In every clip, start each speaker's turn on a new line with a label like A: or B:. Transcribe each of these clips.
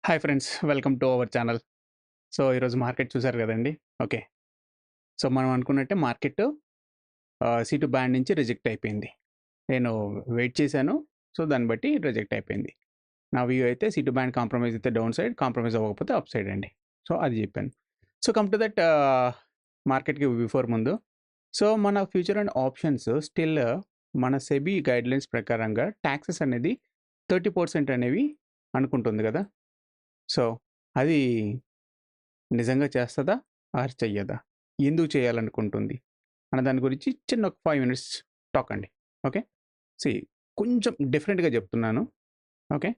A: Hi friends. Welcome to our channel. So, ఈరోజు market చూసారు గదండీ! ఓకే. సో, మనం అనుకున్నట్టే మార్కెట్ C2 బ్యాండ్ నుంచి రిజెక్ట్ అయిపోయింది. నేను వెయిట్ చేశాను. సో, దాన్ని బట్టి రిజెక్ట్ అయిపోయింది. నా వ్యూ అయితే C2 బ్యాండ్ కాంప్రమైజ్ అయితే డౌన్ సైడ్, కాంప్రమైజ్ అవ్వకపోతే అప్ సైడ్ అండి. సో, అది జెప్పాను. సో, కమ్ టు దట్ మార్కెట్‌కి బిఫోర్ ముందు. సో, మన ఫ్యూచర్ అండ్ ఆప్షన్స్ స్టిల్ మన సెబీ గైడ్‌లైన్స్ ప్రకారంగా టాక్సెస్ అనేది 30% అనేవి అనుకుంటుంది గదా! సో, అది నిజంగా చేస్తదా? ఆర్ చెయ్యదా? ఎందుకు చేయాలనుకుంటుంది? అన్న దాని గురించి చిన్న ఒక 5 మినిట్స్ టాక్ అండి. ఓకే. సీ కొంచెం డిఫరెంట్‌గా చెప్తున్నాను. ఓకే.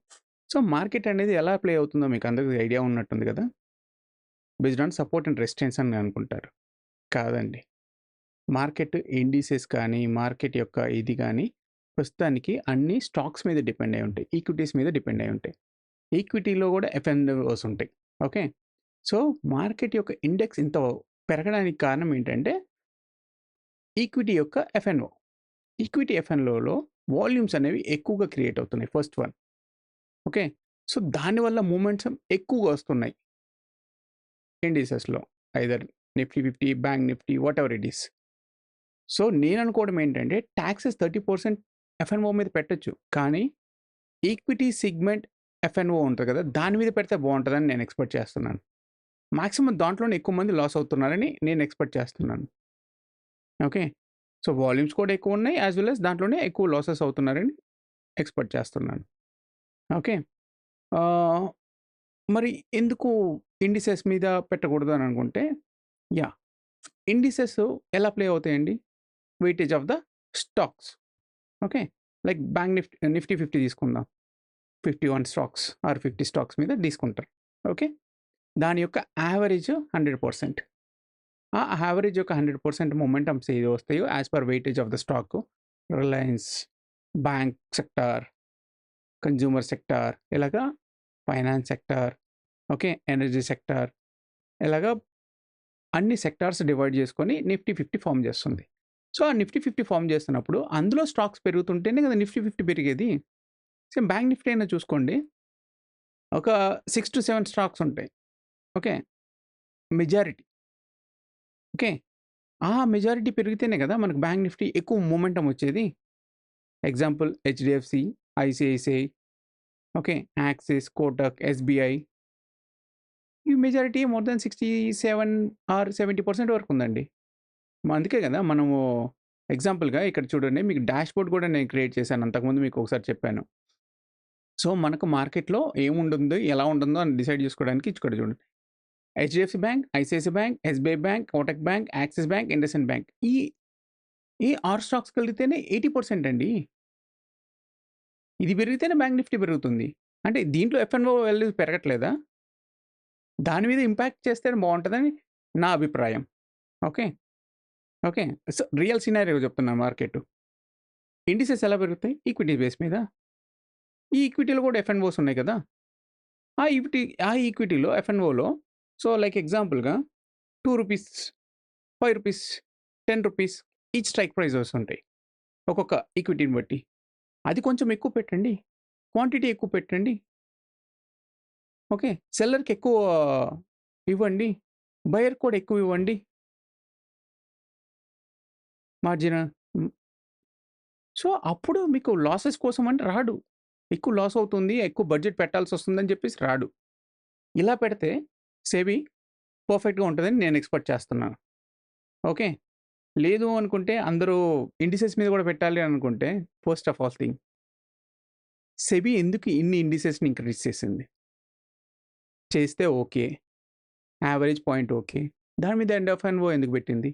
A: సో, మార్కెట్ అనేది ఎలా ప్లే అవుతుందో మీకు అందరికి ఐడియా ఉన్నట్టుంది గదా! Based on support and resistance అని అనుకుంటారు. కాదండి. మార్కెట్ ఇండిసెస్ కానీ, మార్కెట్ యొక్క ఇది గాని ప్రస్తుతానికి అన్ని స్టాక్స్ మీద డిపెండ్ అయ్యి ఉంటాయి. ఈక్విటీస్ మీద డిపెండ్ అయ్యి ఉంటాయి. ఈక్విటీలో గూడా ఎఫ్ఎన్ఓస్ ఉంటాయి. ఓకే. సో, మార్కెట్ యొక్క ఇండెక్స్ ఇంత పెరగడానికి కారణం ఏంటంటే, ఈక్విటీ యొక్క ఎఫ్ఎన్ఓ. ఈక్విటీ ఎఫ్ఎన్ఓలో వాల్యూమ్స్ అనేవి ఎక్కువగా క్రియేట్ అవుతున్నాయి ఫస్ట్ వన్. ఓకే. సో, దానివల్ల మూవ్‌మెంట్స్ ఎక్కువగా వస్తున్నాయి. ఇండిసెస్‌లో. Either Nifty 50, bank Nifty whatever it is. So, నేననుకోవడం ఏంటంటే, టాక్సెస్ 30% ఎఫ్ఎన్ఓ మీద పెట్టొచ్చు. కానీ, ఈక్విటీ సెగ్మెంట్ ఎఫ్ఎన్ఓ ఉంటది కదా! దాని మీద పెడితే బావుంటదని నేను ఎక్స్‌పెక్ట్ చేస్తున్నాను. మాక్సిమం దాంట్లోనే ఎక్కువ మంది లాస్ అవుతున్నారని నేను ఎక్స్‌పెక్ట్ చేస్తున్నాను. ఓకే. సో, వాల్యూమ్స్ కూడా ఎక్కువున్నాయి. యాస్ వెల్ యాస్ దాంట్లోనే ఎక్కువ లాసెస్ అవుతున్నారని ఎక్స్‌పెక్ట్ చేస్తున్నాను. ఓకే. ఆహ్, మరి ఎందుకు ఇండిసెస్ మీద పెట్టకూడదు అని అనుకుంటే, యాహ్! ఇండిసెస్ ఎలా ప్లే అవుతాయండి? Weightage of the stocks. Okay. Like bank Nifty 50 తీసుకుందాం. 51 స్టాక్స్ ఆర్ 50 స్టాక్స్ మీద తీసుకుంటారు. ఓకే. దాని యొక్క యావరేజ్ 100%. ఆ యావరేజ్ యొక్క 100% మొమెంటమ్స్ ఏవి వస్తాయో as per weightage of the stock Reliance, bank sector, consumer sector ఇలాగా finance sector, okay. Energy sector ఇలాగా అన్ని సెక్టార్స్ డివైడ్ చేసుకొని నిఫ్టీ 50 ఫార్మ్ చేస్తుంది. సో, ఆ నిఫ్టీ 50 ఫార్మ్ చేస్తున్నప్పుడు అందులో స్టాక్స్ పెరుగుతుంటేనే కదా నిఫ్టీ 50 పెరిగేది. సేమ్ బ్యాంక్ నిఫ్టీ అయినా చూసుకోండి. ఒక 6-7 స్టాక్స్ ఉంటాయి. ఓకే. మెజారిటీ. ఓకే. ఆ మెజారిటీ పెరిగితేనే కదా మనకు బ్యాంక్ నిఫ్టీ ఎక్కువ మొమెంటమ్ వచ్చేది. Example HDFC, ICICI, okay. Axis, Kotak, SBI ఈ మెజారిటీ మోర్ దాన్ 67 ఆర్ 70% వరకు ఉందండి. అందుకే కదా మనము ఎగ్జాంపుల్‌గా ఇక్కడ చూడండి మీకు డాష్‌బోర్డ్ కూడా నేను క్రియేట్ చేశాను. అంతకుముందు మీకు ఒకసారి చెప్పాను. సో, మనకు మార్కెట్‌లో ఏముంటుంది, ఎలా ఉంటుందో అని డిసైడ్ చేసుకోవడానికి ఇక్కడ చూడండి. HDFC bank, ICICI bank, SBI bank, Kotak bank, axis bank, IndusInd bank. ఈ 6 స్టాక్స్ కలిగితేనే 80% అండి. ఇది పెరిగితేనే బ్యాంక్ నిఫ్టీ పెరుగుతుంది. అంటే దీంట్లో ఎఫ్ఎన్ఓ వాల్యూ పెరగట్లేదా? దాని మీద ఇంపాక్ట్ చేస్తేనే బావుంటదని నా అభిప్రాయం. Okay. Okay. So, real scenario చెప్తున్నాను మార్కెట్. ఇండిసెస్ ఎలా పెరుగుతాయి? ఈక్విటీ బేస్ మీద. ఈ ఈక్విటీలో కూడా ఎఫ్ఎన్ఓస్ ఉన్నాయి కదా! ఆ ఈక్విటీలో ఎఫ్ఎన్ఓలో సో, లైక్ ఎగ్జాంపుల్‌గా రూ. 2, రూ. 5, రూ. 10 ఈచ్ స్ట్రైక్ ప్రైజెస్ ఉంటాయి. ఒక్కొక్క ఈక్విటీని బట్టి. అది కొంచెం ఎక్కువ పెట్టండి. క్వాంటిటీ ఎక్కువ పెట్టండి. ఓకే. సెల్లర్‌కి ఎక్కువ ఇవ్వండి. బయర్‌కి కూడా ఎక్కువ ఇవ్వండి. మార్జిన్. హ్మ్. సో, అప్పుడు మీకు లాసెస్ కోసం అంటే రాడు. ఎక్కువ లాస్ అవుతుంది. ఎక్కువ బడ్జెట్ పెట్టాల్సొస్తుందని చెప్పేసి రాడు. ఇలా పెడితే సెబీ పర్ఫెక్ట్‌గా ఉంటదని నేను ఎక్స్‌పెక్ట్ చేస్తున్నాను. ఓకే. లేదు అనుకుంటే అందరూ ఇండిసెస్ మీద కూడా పెట్టాలి అనుకుంటే first of all thing SEBI ఎందుకు ఇన్ని ఇండిసెస్‌ని ఇంక్రీజ్ చేసింది? చేస్తే ఓకే. Average point okay. దాని మీద ఎండ్ ఆఫ్ ఎన్‌ఓ ఎందుకు పెట్టింది?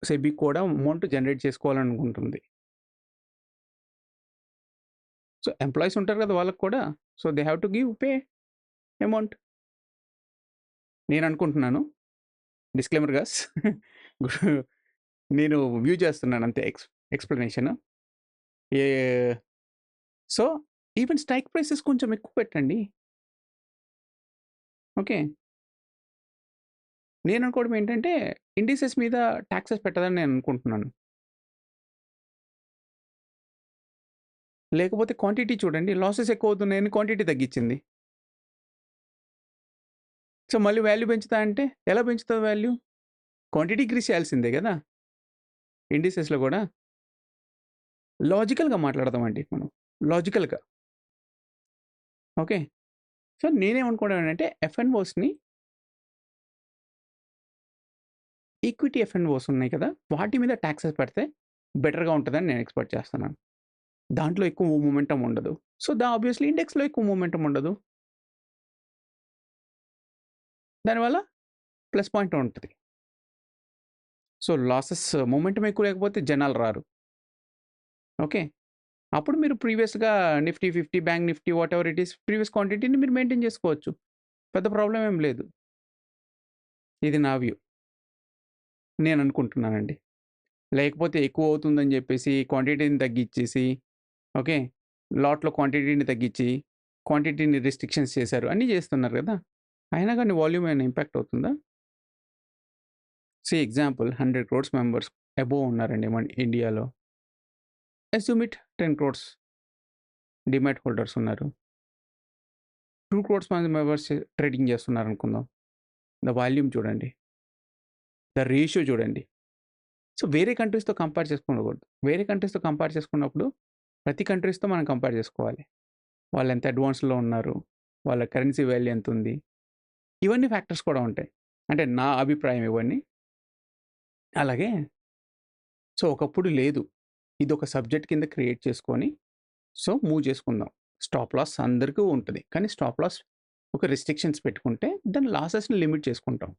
A: సెబీ కూడా అమౌంట్ జనరేట్ చేసుకోవాలనుకుంటుంది. సో, ఎంప్లాయీస్ ఉంటారు కదా! వాళ్ళకి కూడా. So, they have to pay amount. నేననుకుంటున్నాను. Disclaimer guys. నేను వ్యూ చేస్తున్నాను అంతే ఎక్స్‌ప్లనేషన్. ఏ సో, ఈవెన్ స్ట్రైక్ ప్రైసెస్ కొంచెం ఎక్కువ పెట్టండి. ఓకే. నేననుకోవడం ఏంటంటే, ఇండిసెస్ మీద టాక్సెస్ పెట్టదని నేను అనుకుంటున్నాను. లేకపోతే క్వాంటిటీ చూడండి, లాసెస్ ఎక్కువ అవుతున్నాయని క్వాంటిటీ తగ్గించింది. సో, మళ్ళీ వాల్యూ పెంచుతా అంటే ఎలా పెంచుతది వాల్యూ? క్వాంటిటీ ఇంక్రీజ్ చేయాల్సిందే గదా! ఇండిసెస్‌లో గూడా. లాజికల్‌గా మాట్లాడదామండి మనం. లాజికల్‌గా. ఓకే. సో, నేనేమనుకున్నానంటే ఎఫ్ఎన్ఓస్‌ని ఈక్విటీ ఎఫ్ఎన్ఓస్ ఉన్నాయి కదా! వాటి మీద టాక్సెస్ పెడితే బెటర్‌గా ఉంటదని నేను ఎక్స్‌పెక్ట్ చేస్తున్నాను. దాంట్లో ఎక్కువ మొమెంటమ్ ఉండదు. సో, ఆబ్వియస్‌లీ ఇండెక్స్‌లో ఎక్కువ మొమెంటమ్ ఉండదు. దానివల్ల ప్లస్ పాయింట్ ఉంటది. సో, లాసెస్ మొమెంటమ్ ఎక్కువ లేకపోతే జనాలు రారు. ఓకే. అప్పుడు మీరు ప్రీవియస్‌గా Nifty 50, bank Nifty whatever it is previous క్వాంటిటీని మీరు మెయింటైన్ చేసుకోవచ్చు. పెద్ద ప్రాబ్లమ్ ఏం లేదు. ఇది నా వ్యూ. నేననుకుంటున్నానండి. లేకపోతే ఎక్కువ అవుతుందని జెప్పేసి క్వాంటిటీని తగ్గిచ్చేసి, ఓకే. లాట్‌లో క్వాంటిటీని తగ్గిచ్చి, క్వాంటిటీని రిస్ట్రిక్షన్స్ చేశారు. అన్నీ చేస్తున్నారు గదా! అయినా గాని వాల్యూమ్ ఏమైనా ఇంపాక్ట్ అవుతుందా? ఎగ్జాంపుల్ 100 క్రోర్స్ మెంబర్స్ అబోవ్ ఉన్నారండి మన ఇండియాలో. Assume it 10 crores demat holders ఉన్నారు. 2 క్రోర్స్ మంది మెంబర్స్ ట్రేడింగ్ చేస్తున్నారనుకుందాం. ద వాల్యూమ్ చూడండి. ద రేషియో చూడండి. సో, వేరే కంట్రీస్‌తో కంపేర్ చేసుకోకూడదు. వేరే కంట్రీస్‌తో కంపేర్ చేసుకున్నప్పుడు ప్రతి కంట్రీస్‌తో మనం కంపేర్ చేసుకోవాలి. వాళ్ళెంత అడ్వాన్స్‌లో ఉన్నారు? వాళ్ళ కరెన్సీ వాల్యూ ఎంతుంది? ఇవన్నీ ఫ్యాక్టర్స్ కూడా ఉంటాయి. అంటే నా అభిప్రాయం ఇవన్నీ. అలాగే సో, ఒకప్పుడు లేదు. ఇదొక సబ్జెక్ట్ కింద క్రియేట్ చేసుకొని, సో, మూవ్ చేసుకుందాం. స్టాప్ లాస్ అందరికీ ఉంటది. కానీ స్టాప్ లాస్ ఒక రిస్ట్రిక్షన్స్ పెట్టుకుంటే దాని లాసెస్‌ని లిమిట్ చేసుకుంటాం.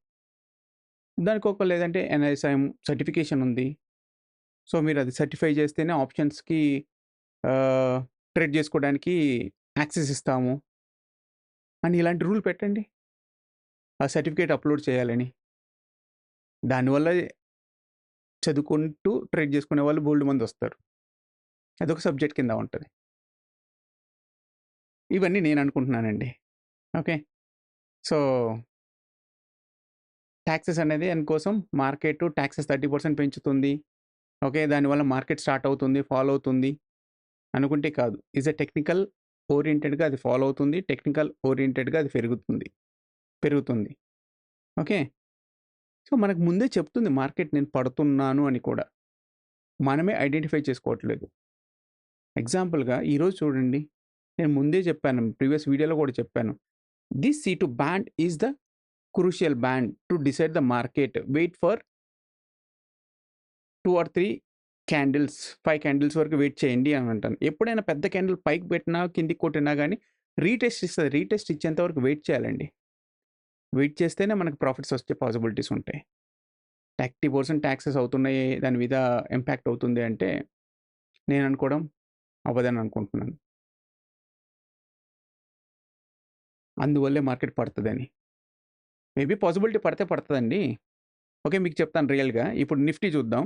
A: దానికొక లేదంటే ఎన్ఐఎస్ఐఎం సర్టిఫికేషన్ ఉంది. సో, మీరది సర్టిఫై చేస్తేనే ఆప్షన్స్‌కి ఆహ్, ట్రేడ్ చేసుకోవడానికి యాక్సెస్ ఇస్తాము అని ఇలాంటి రూల్ పెట్టండి. ఆ సర్టిఫికేట్ అప్‌లోడ్ చేయాలని. దానివల్ల చదువుకుంటూ ట్రేడ్ చేసుకునే వాళ్ళు బోలెడు మందొస్తారు. అదొక సబ్జెక్ట్ కింద ఉంటది. ఇవన్నీ నేననుకుంటున్నానండి. ఓకే. సో, టాక్సెస్ అనేది దానికోసం మార్కెట్ టాక్సెస్ 30% పెంచుతుంది. ఓకే. దానివల్ల మార్కెట్ స్టార్ట్ అవుతుంది, ఫాల్ అవుతుంది అనుకుంటే కాదు. టెక్నికల్ ఓరియెంటెడ్‌గా అది ఫాలో అవుతుంది. టెక్నికల్ ఓరియెంటెడ్‌గా అది పెరుగుతుంది. ఓకే. సో, మనకు ముందే చెప్తుంది మార్కెట్ నేను పడుతున్నాను అని కూడా. మనమే ఐడెంటిఫై చేసుకోవట్లేదు. ఎగ్జాంపుల్‌గా ఈరోజు చూడండి. నేను ముందే చెప్పాను. ప్రీవియస్ వీడియోలో కూడా చెప్పాను. This C2 band is the crucial band to decide the market. Wait for 2 or 3 candles, 5 candles వరకు వెయిట్ చేయండి అని అంటాను. ఎప్పుడైనా పెద్ద క్యాండిల్ పైకి పెట్టినా, కిందకి కొట్టినా గాని రీటెస్ట్ ఇస్తది. రీటెస్ట్ ఇచ్చేంత వరకు వెయిట్ చేయాలండి. వెయిట్ చేస్తేనే మనకు ప్రాఫిట్స్ వచ్చే పాసిబిలిటీస్ ఉంటాయి. 30% టాక్సెస్ అవుతున్నాయి. దాని మీద ఇంపాక్ట్ అవుతుంది అంటే నేను అనుకోవడం అవ్వదని అనుకుంటున్నాను. అందువల్లే మార్కెట్ పడతదని. మేబీ పాసిబిలిటీ పడితే పడతదండి. ఓకే. మీకు చెప్తాను రియల్‌గా. ఇప్పుడు నిఫ్టీ చూద్దాం.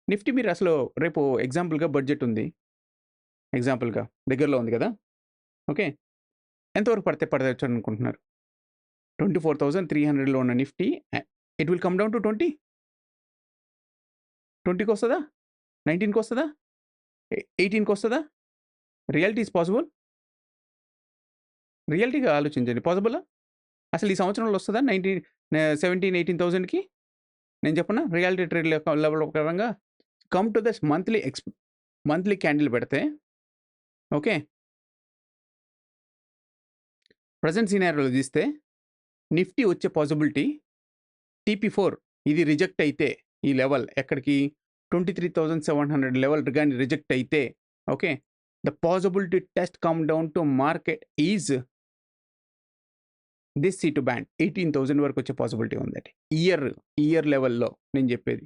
A: నిఫ్టీ మీరు అసలు రేపు ఎగ్జాంపుల్‌గా బడ్జెట్ ఉంది. ఎగ్జాంపుల్‌గా దగ్గరలో ఉంది కదా! ఓకే. ఎంతవరకు పడితే పడవచ్చు అనుకుంటున్నారు? 24,300లో ఉన్న Nifty it will come down to 20? 20కొస్తదా? 19కొస్తదా? 18కొస్తదా? Reality is possible? రియాలిటీగా ఆలోచించండి. పాసిబులా? అసలు ఈ సంవత్సరంలో వస్తదా? 17, 18,000కి? నేను చెప్పనా? రియాలిటీ ట్రేడ్ లెవెల్ పరంగా come to this monthly candle పెడితే ఓకే. ప్రెజెంట్ సినారియోలో తీస్తే నిఫ్టీ వచ్చే పాసిబిలిటీ TP4 ఇది రిజెక్ట్ అయితే ఈ లెవెల్ ఎక్కడికి 23,700 లెవెల్ గాని రిజెక్ట్ అయితే okay. The possibility test come down to market is this C2 band 18,000 వరకు వచ్చే పాసిబిలిటీ ఉందండి. ఇయర్ లెవెల్‌లో నేను చెప్పేది.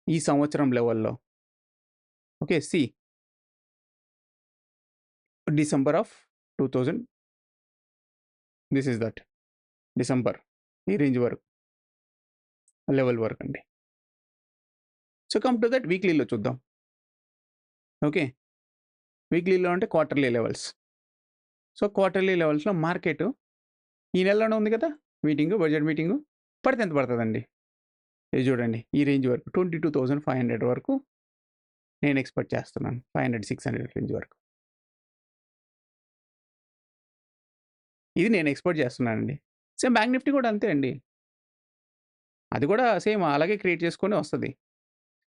A: ఈ సంవత్సరం లెవెల్‌లో. Okay. December of 2000 this is that. December ఈ రేంజ్ వరకు లెవెల్ వరకండి. సో, కమ్ టు దట్ వీక్లీలో చూద్దాం. ఓకే. వీక్లీలో అంటే క్వార్టర్లీ లెవెల్స్. సో, క్వార్టర్లీ లెవెల్స్‌లో మార్కెట్ ఈ నెలలోనే ఉంది కదా! Budget meeting. పడితే ఎంత పడతదండి? ఇది చూడండి. ఈ రేంజ్ వరకు 22,500 వరకు నేను ఎక్స్పెక్ట్ చేస్తున్నాను 500-600 రేంజ్ వరకు. ఇది నేను ఎక్స్పెక్ట్ చేస్తున్నానండి. సేమ్ బ్యాంక్ నిఫ్టీ కూడా అంతే అండి. అది కూడా సేమ్ అలాగే క్రియేట్ చేసుకొని వస్తది.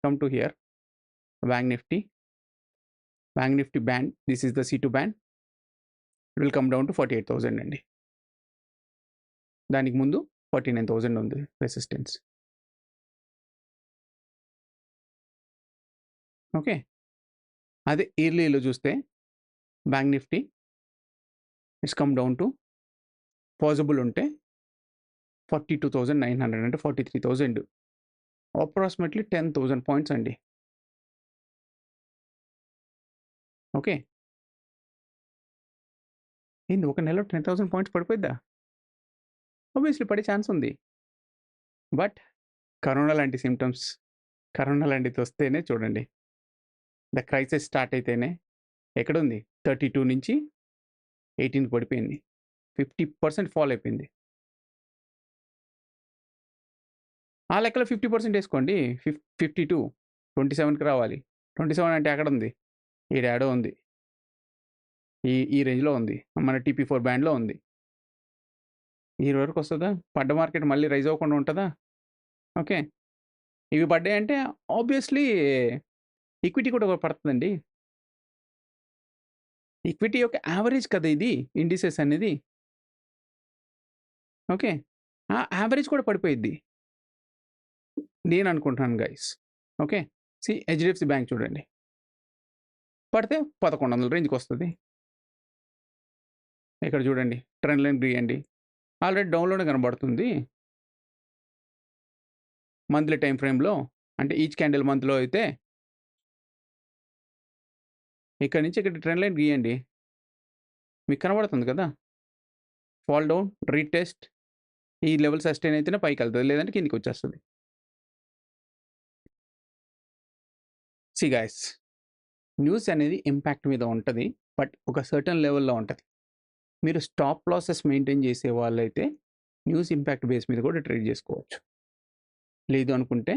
A: Come to hear bank Nifty band, this is the C2 band. It will come down to 48,000 అండి. దానికి ముందు 49,000 ఉంది రెసిస్టెన్స్. ఓకే. అదే ఇయర్లీలో చూస్తే bank Nifty it's come down to possible ఉంటే 42,900 అంటే 43,000, అప్రాక్సిమేట్లీ 10,000 పాయింట్స్ అండి. ఓకే. ఏంది ఒక నెలలో 10,000 పాయింట్స్ పడిపోయిద్దా? ఆబ్వియస్లీ పడే ఛాన్స్ ఉంది. బట్ కరోనా లాంటి సిమ్టమ్స్, కరోనా లాంటిది వస్తేనే చూడండి, ద క్రైసిస్ స్టార్ట్ అయితేనే ఎక్కడుంది 32 నుంచి 18 పడిపోయింది. 50% ఫాల్ అయిపోయింది. ఆ లెక్కలో 50% వేసుకోండి. 52 27కి రావాలి. 27 అంటే ఎక్కడ ఉంది? ఈడాడో ఉంది. ఈ రేంజ్లో ఉంది. మన TP4 బ్యాండ్లో ఉంది. ఈ వరకు వస్తుందా? పడ్డ మార్కెట్ మళ్ళీ రైజ్ అవ్వకుండా ఉంటుందా? ఓకే. ఇవి పడ్డాయంటే ఆబ్వియస్లీ ఈక్విటీ కూడా పడుతుందండి. ఈక్విటీ యొక్క యావరేజ్ కదా ఇది ఇండిసెస్ అనేది. ఓకే. ఆ యావరేజ్ కూడా పడిపోయిద్ది నేను అనుకుంటున్నాను గైస్. ఓకే. HDFC బ్యాంక్ చూడండి, పడితే 1100 రేంజ్కి వస్తుంది. ఇక్కడ చూడండి ట్రెండ్ లైన్ గీయండి, ఆల్రెడీ డౌన్లోనే కనబడుతుంది మంత్లీ టైం ఫ్రేమ్లో. అంటే ఈచ్ క్యాండిల్ మంత్లో అయితే ఇక్కడ నుంచి ఇక్కడ ట్రెండ్ లైన్ గీయండి, మీకు కనబడుతుంది కదా. ఫాల్ డౌన్, రీటెస్ట్, ఈ లెవెల్ సస్టైన్ అయితేనే పైకి వెళ్తుంది, లేదంటే కిందికి వచ్చేస్తుంది. సి గైస్, న్యూస్ అనేది ఇంపాక్ట్ మీద ఉంటుంది, బట్ ఒక సర్టన్ లెవెల్లో ఉంటుంది. మీరు స్టాప్ లాసెస్ మెయింటైన్ చేసే వాళ్ళైతే న్యూస్ ఇంపాక్ట్ బేస్ మీద కూడా ట్రేడ్ చేసుకోవచ్చు. లేదు అనుకుంటే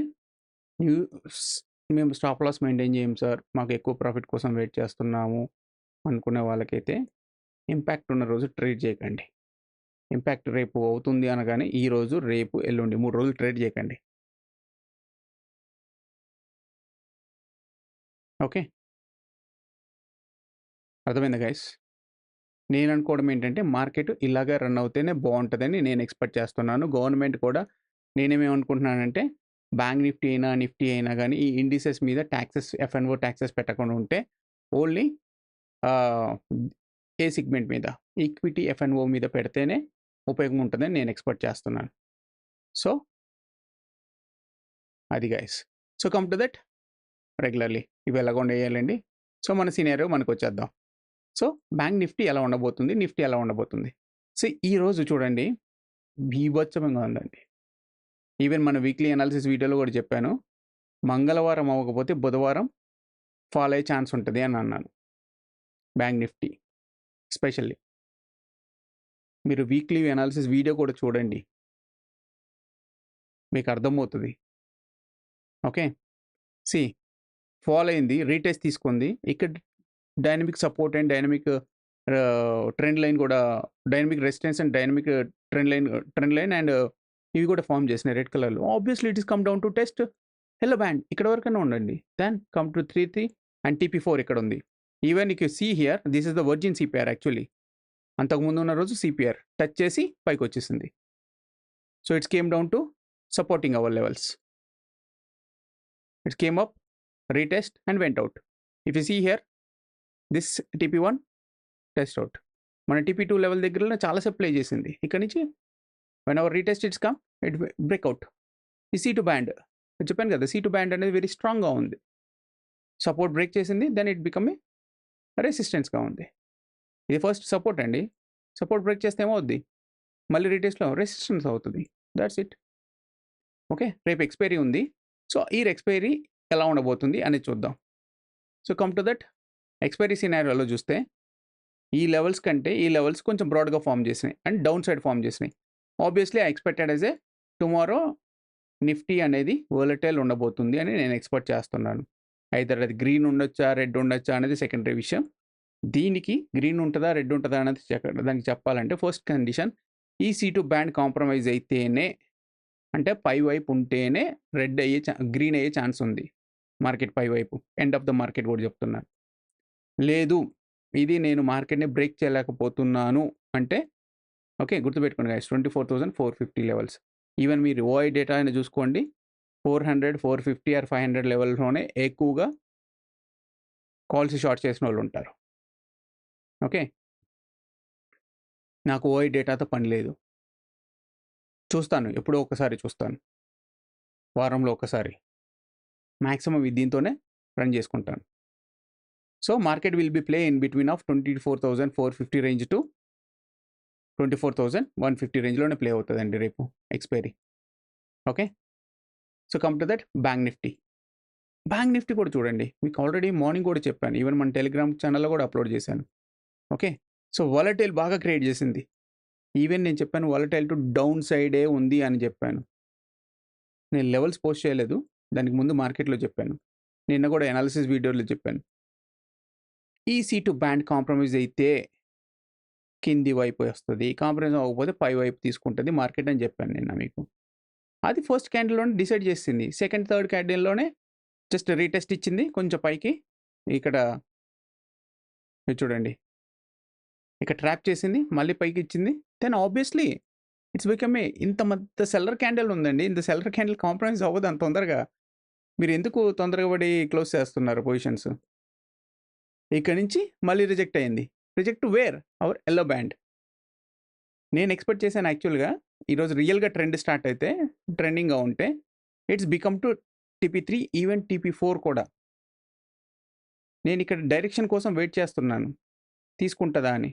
A: మేము స్టాప్ లాస్ మెయింటైన్ చేయం సార్, మాకు ఎక్కువ ప్రాఫిట్ కోసం వెయిట్ చేస్తున్నాము అనుకునే వాళ్ళకైతే ఇంపాక్ట్ ఉన్న రోజు ట్రేడ్ చేయకండి. ఇంపాక్ట్ రేపు అవుతుంది అనగానే ఈ రోజు, రేపు, ఎల్లుండి 3 రోజులు ట్రేడ్ చేయకండి. ఓకే, అర్థమైందా గైస్? నేను అనుకోవడం ఏంటంటే మార్కెట్ ఇలాగే రన్ అవుతేనే బాగుంటుందని నేను ఎక్స్పెక్ట్ చేస్తున్నాను. గవర్నమెంట్ కూడా నేనేమనుకుంటున్నానంటే బ్యాంక్ నిఫ్టీ అయినా నిఫ్టీ అయినా కానీ ఈ ఇండిసెస్ మీద ట్యాక్సెస్, FNO ట్యాక్సెస్ పెట్టకుండా ఉంటే ఓన్లీ ఏ సెగ్మెంట్ మీద, ఈక్విటీ FNO మీద పెడితేనే ఉపయోగం ఉంటుందని నేను ఎక్స్పెక్ట్ చేస్తున్నాను. సో అది guys. So come to that regularly ఇవి ఎలాగొండ వేయాలండి. సో మన సినారియో మనకు వచ్చేద్దాం. సో బ్యాంక్ నిఫ్టీ ఎలా ఉండబోతుంది, నిఫ్టీ ఎలా ఉండబోతుంది? సో ఈరోజు చూడండి బీభత్సంగా ఉందండి. ఈవెన్ మన వీక్లీ అనాలిసిస్ వీడియోలో కూడా చెప్పాను, మంగళవారం అవ్వకపోతే బుధవారం ఫాల్ అయ్యే ఛాన్స్ ఉంటుంది అని అన్నాను. బ్యాంక్ నిఫ్టీ స్పెషల్లీ మీరు వీక్లీ అనాలిసిస్ వీడియో కూడా చూడండి, మీకు అర్థమవుతుంది. ఓకే. ఫాల్ అయింది, రీటెస్ట్ తీసుకుంది, ఇక్కడ dynamic support and dynamic trend line కూడా, dynamic resistance and dynamic trend line and ఇవి కూడా ఫామ్ చేసినాయి రెడ్ కలర్లో. Obviously it is come down to test yellow band, ఇక్కడ వరకైనా ఉండండి. Then come to 3 and TP4 ఇక్కడ ఉంది. Even you see here, this is the virgin CPR actually. అంతకుముందు ఉన్న రోజు CPR టచ్ చేసి పైకి వచ్చేసింది. So it's came down to supporting our levels. It's came up, retest and went out. If you see here, this TP1 test out. మన TP2 level దగ్గరలో చాలాసేపు play చేసింది. ఇక్కడ నుంచి when our retest it's come, it breakout. ఈ C2 band చెప్పాను కదా, C2 band అనేది వెరీ స్ట్రాంగ్గా ఉంది. సపోర్ట్ బ్రేక్ చేసింది, దెన్ ఇట్ బికమ్ ఏ రెసిస్టెన్స్గా ఉంది. ఇది ఫస్ట్ సపోర్ట్ అండి. సపోర్ట్ బ్రేక్ చేస్తే ఏమవుద్ది, మళ్ళీ రీటెస్ట్లో రెసిస్టెన్స్ అవుతుంది. That's it. ఓకే, రేపు ఎక్స్పైరీ ఉంది. సో ఈ ఎక్స్పైరీ ఎలా ఉండబోతుంది అనేది చూద్దాం. So come to that expiry సినారియోలో చూస్తే ఈ లెవెల్స్ కంటే ఈ లెవెల్స్ కొంచెం బ్రాడ్గా ఫామ్ చేసినాయి అండ్ డౌన్ సైడ్ ఫామ్ చేసినాయి. Obviously I expected as a tomorrow Nifty అనేది వోలటైల్ ఉండబోతుంది అని నేను ఎక్స్పెక్ట్ చేస్తున్నాను. ఐదర్ అది గ్రీన్ ఉండొచ్చా, రెడ్ ఉండొచ్చా అనేది సెకండరీ విషయం. దీనికి గ్రీన్ ఉంటదా, రెడ్ ఉంటదా అనేది దానికి చెప్పాలంటే ఫస్ట్ కండిషన్ ఈ C2 బ్యాండ్ కాంప్రమైజ్ అయితేనే, అంటే పై వైపు ఉంటేనే రెడ్ అయ్యే గ్రీన్ అయ్యే ఛాన్స్ ఉంది మార్కెట్ పై వైపు. ఎండ్ ఆఫ్ ద మార్కెట్ కూడా చెప్తున్నాను. లేదు ఇది నేను మార్కెట్ని బ్రేక్ చేయలేకపోతున్నాను అంటే ఓకే, గుర్తుపెట్టుకోండి గైస్, 24,450 లెవెల్స్. ఈవెన్ మీరు ఓఐ డేటా అయినా చూసుకోండి, 400, 450 ఆర్ 500 లెవెల్లోనే ఎక్కువగా కాల్స్ షార్ట్ చేసిన వాళ్ళు ఉంటారు. ఓకే, నాకు ఓఐ డేటాతో పని లేదు. చూస్తాను, ఎప్పుడో ఒకసారి చూస్తాను, వారంలో ఒకసారి. మ్యాక్సిమం దీంతోనే రన్ చేసుకుంటాను. So market will be play in between of 24,450 range to 24,150 రేంజ్లోనే ప్లే అవుతుందండి రేపు expiry. Okay, so come to that bank Nifty. Bank Nifty కూడా చూడండి, మీకు ఆల్రెడీ మార్నింగ్ కూడా చెప్పాను, ఈవెన్ మన టెలిగ్రామ్ ఛానల్లో కూడా అప్లోడ్ చేశాను. ఓకే, సో వాలటైల్ బాగా క్రియేట్ చేసింది. ఈవెన్ నేను చెప్పాను వాలటైల్ టు డౌన్ సైడే ఉంది అని చెప్పాను. నేను లెవెల్స్ పోస్ట్ చేయలేదు, దానికి ముందు మార్కెట్లో చెప్పాను, నిన్న కూడా అనాలిసిస్ వీడియోలో చెప్పాను. ఈ C2 బ్యాండ్ కాంప్రమైజ్ అయితే కింది వైపు వస్తుంది, కాంప్రమైజ్ అవ్వకపోతే పై వైపు తీసుకుంటుంది మార్కెట్ అని చెప్పాను నిన్న మీకు. అది ఫస్ట్ క్యాండిల్లోనే డిసైడ్ చేసింది. సెకండ్, థర్డ్ క్యాండిల్లోనే జస్ట్ రీటెస్ట్ ఇచ్చింది కొంచెం పైకి. ఇక్కడ మీరు చూడండి, ఇక్కడ ట్రాప్ చేసింది, మళ్ళీ పైకి ఇచ్చింది. Then obviously it's become a, ఇంత మధ్య సెల్లర్ క్యాండిల్ ఉందండి, ఇంత సెల్లర్ క్యాండిల్ కాంప్రమైజ్ అవ్వదు అంత తొందరగా. మీరు ఎందుకు తొందరగా పడి క్లోజ్ చేస్తున్నారు పొజిషన్స్? ఇక్కడ నుంచి మళ్ళీ రిజెక్ట్ అయింది. Reject where? Our yellow band. నేను ఎక్స్పెక్ట్ చేశాను యాక్చువల్గా ఈరోజు రియల్గా ట్రెండ్ స్టార్ట్ అయితే, ట్రెండింగ్గా ఉంటే it's become to TP3, even TP4 కూడా. నేను ఇక్కడ డైరెక్షన్ కోసం వెయిట్ చేస్తున్నాను, తీసుకుంటుందా అని.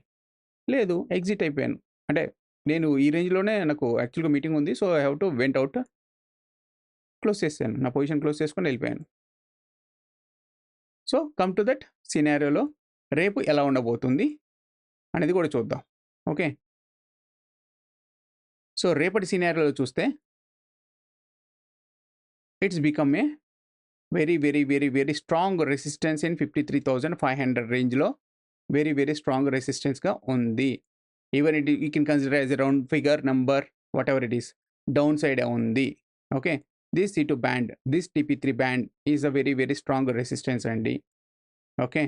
A: లేదు, ఎగ్జిట్ అయిపోయాను. అంటే నేను ఈ రేంజ్లోనే, నాకు యాక్చువల్గా మీటింగ్ ఉంది, so I have to went out, close చేశాను, నా పొజిషన్ క్లోజ్ చేసుకొని వెళ్ళిపోయాను. సో కమ్ టు దట్ సినారియోలో రేపు ఎలా ఉండబోతుంది అనేది కూడా చూద్దాం. ఓకే, సో రేపటి సినారియోలో చూస్తే it's become a very very very very strong resistance in 53,500 రేంజ్లో వెరీ వెరీ స్ట్రాంగ్ రెసిస్టెన్స్గా ఉంది. Even it you can consider as a round figure number, whatever it is, down side ఉంది. Okay, this C2 band, this TP3 band is a very very strong resistance అండి. Okay,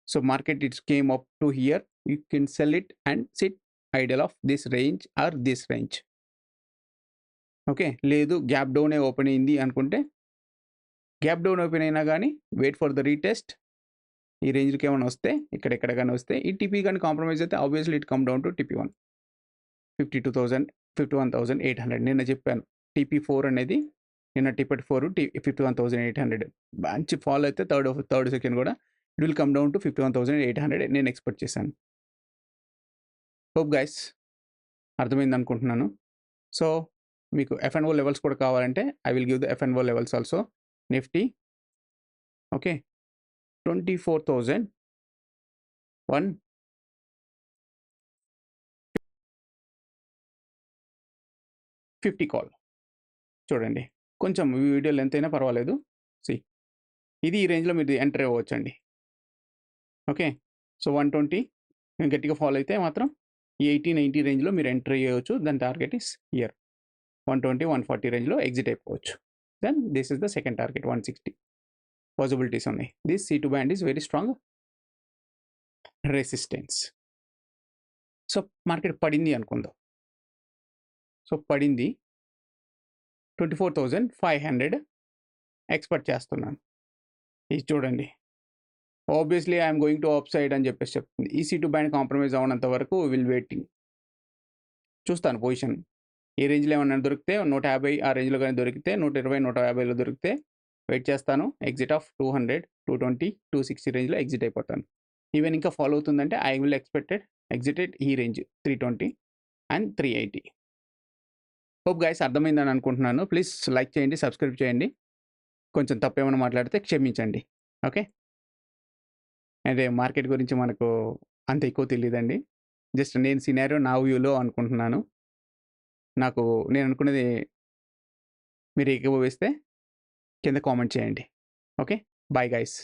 A: so market it's came up to here, you can sell it and sit idle of this range are this range. Okay, లేదు gap డౌనే open అయింది అనుకుంటే, gap down open అయినా కానీ wait for the retest. ఈ రేంజ్కి ఏమైనా వస్తే, ఇక్కడెక్కడ కానీ వస్తే, ఈ TP కానీ కాంప్రమైజ్ అయితే obviously it come down to TP1 52,000, 51,800. నిన్న చెప్పాను TP4 అనేది, నిన్న TP4 51,800 మంచి ఫాల్ అయితే థర్డ్ సెకండ్ కూడా it will come down to 51,800 నేను ఎక్స్పెక్ట్ చేశాను. హోప్ గైస్ అర్థమైంది అనుకుంటున్నాను. సో మీకు F&O లెవెల్స్ కూడా కావాలంటే I will give the F&O levels also. Nifty okay 24,150 call చూడండి, కొంచెం వీడియో లెంత్ అయినా పర్వాలేదు. ఇది ఈ రేంజ్లో మీరు ఎంటర్ అవ్వచ్చండి. ఓకే, సో 120 గట్టిగా ఫాలో అయితే మాత్రం ఈ 80-90 రేంజ్లో మీరు ఎంటర్ అయ్యవచ్చు. దాని టార్గెట్ ఇస్ ఇయర్ 120-140 రేంజ్లో ఎగ్జిట్ అయిపోవచ్చు. Then this is the second target 160 possibilities ఉన్నాయి. This C2 band is very strong resistance. So market పడింది అనుకుందాం, సో పడింది 24,500 ఎక్స్పెక్ట్ చేస్తున్నాను. ఇది చూడండి, obviously I'm going to up side అని చెప్పేసి చెప్తుంది. ఈ C2 బ్యాండ్ కాంప్రమైజ్ అవ్వనంత వరకు విల్ వెయిటింగ్, చూస్తాను పొజిషన్. ఈ రేంజ్లో ఏమన్నా దొరికితే 150 ఆ రేంజ్లో కానీ దొరికితే 120, 150లో దొరికితే వెయిట్ చేస్తాను. ఎగ్జిట్ ఆఫ్ 200, 220, 260 రేంజ్లో ఎగ్జిట్ అయిపోతాను. ఈవెన్ ఇంకా ఫాలో అవుతుందంటే ఐ విల్ ఎక్స్పెక్టెడ్ ఎగ్జిటెడ్ ఈ రేంజ్ 320 అండ్ 380. హోప్ గైస్ అర్థమైందని అనుకుంటున్నాను. ప్లీజ్ లైక్ చేయండి, సబ్స్క్రైబ్ చేయండి. కొంచెం తప్పేమైనా మాట్లాడితే క్షమించండి. ఓకే, అంటే మార్కెట్ గురించి మనకు అంత ఎక్కువ తెలియదండి, జస్ట్ నేను సినారియో నా వ్యూలో అనుకుంటున్నాను. నాకు నేను అనుకున్నది మీరు ఏకీభవిస్తే కింద కామెంట్ చేయండి. ఓకే. Bye guys.